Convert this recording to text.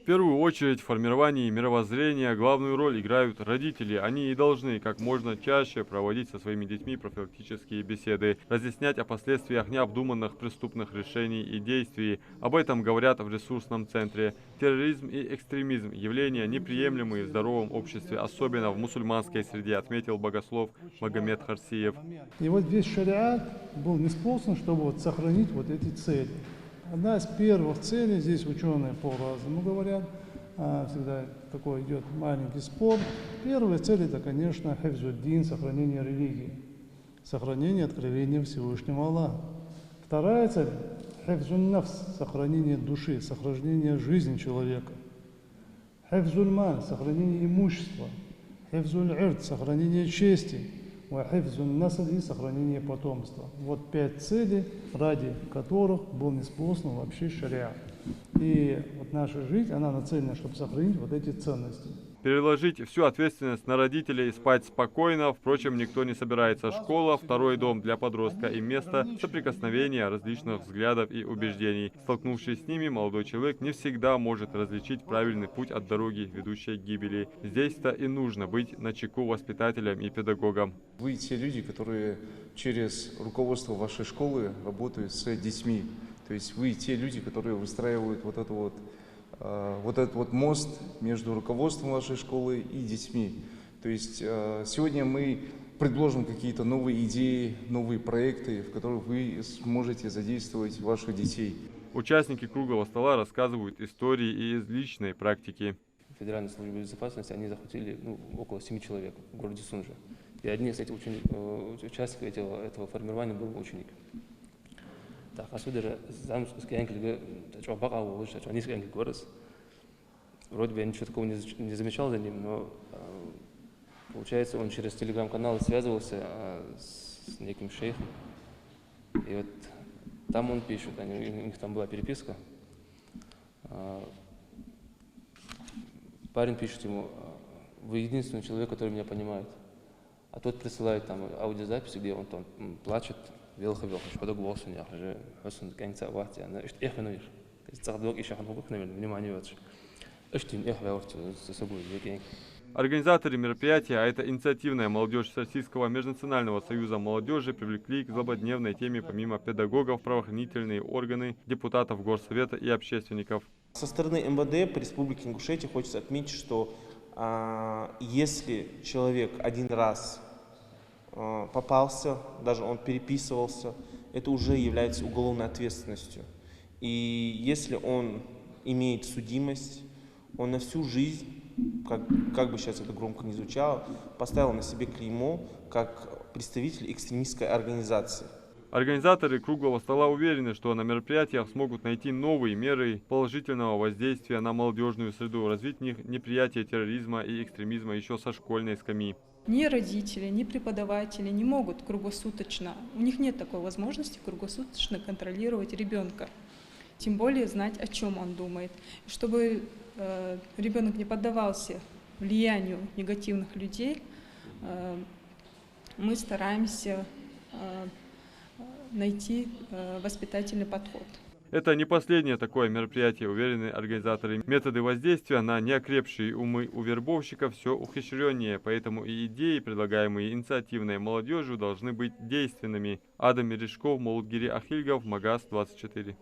первую очередь в формировании мировоззрения главную роль играют родители. Они и должны как можно чаще проводить со своими детьми профилактические беседы, разъяснять о последствиях необдуманных преступных решений и действий. Об этом говорят в ресурсном центре. Терроризм и экстремизм – явления неприемлемые в здоровом обществе, особенно в мусульманской среде, отметил богослов Магомед Харсиев. И вот весь шариат был неспослан, чтобы вот сохранить вот эти цели. Одна из первых целей, здесь ученые по-разному говорят, всегда такой идет маленький спор. Первая цель это, конечно, хефзуддин, сохранение религии, сохранение откровения Всевышнего Аллаха. Вторая цель хефзун нафс, сохранение души, сохранение жизни человека. Хефзуль ман, сохранение имущества. Хефзуль ирд, сохранение чести. Хефзун насл и сохранение потомства. Вот 5 целей, ради которых был ниспослан вообще шариат. И вот наша жизнь, она нацелена, чтобы сохранить вот эти ценности. Переложить всю ответственность на родителей и спать спокойно, впрочем, никто не собирается. Школа – второй дом для подростка и место соприкосновения различных взглядов и убеждений. Столкнувшись с ними, молодой человек не всегда может различить правильный путь от дороги, ведущей к гибели. Здесь-то и нужно быть начеку воспитателям и педагогам. Вы те люди, которые через руководство вашей школы работают с детьми. То есть вы те люди, которые выстраивают вот этот вот мост между руководством вашей школы и детьми. То есть сегодня мы предложим какие-то новые идеи, новые проекты, в которых вы сможете задействовать ваших детей. Участники круглого стола рассказывают истории и из личной практики. Федеральной службы безопасности они захватили около 7 человек в городе Сунжа. И одним из этих участников этого формирования был ученик. Так, отсюда вроде бы я ничего такого не замечал за ним, но получается он через телеграм-канал связывался с неким шейхом. И вот там он пишет, у них там была переписка. Парень пишет ему: вы единственный человек, который меня понимает. А тот присылает там аудиозаписи, где он там плачет. Организаторы мероприятия, а это инициативная молодежь Российского межнационального союза молодежи, привлекли к злободневной теме помимо педагогов, правоохранительные органы, депутатов Горсовета и общественников. Со стороны МВД по Республике Ингушетия хочется отметить, что если человек один раз попался, даже он переписывался, это уже является уголовной ответственностью. И если он имеет судимость, он на всю жизнь, как бы сейчас это громко не звучало, поставил на себе клеймо как представитель экстремистской организации. Организаторы круглого стола уверены, что на мероприятиях смогут найти новые меры положительного воздействия на молодежную среду, развить в них неприятие терроризма и экстремизма еще со школьной скамьи. Ни родители, ни преподаватели не могут круглосуточно, у них нет такой возможности круглосуточно контролировать ребенка, тем более знать, о чем он думает. Чтобы ребенок не поддавался влиянию негативных людей, мы стараемся найти воспитательный подход. Это не последнее такое мероприятие, уверены организаторы. Методы воздействия на неокрепшие умы у вербовщиков все ухищреннее, поэтому и идеи, предлагаемые инициативной молодежью, должны быть действенными. Адам Мережков, Молдгири Ахильгов, Магаз 24.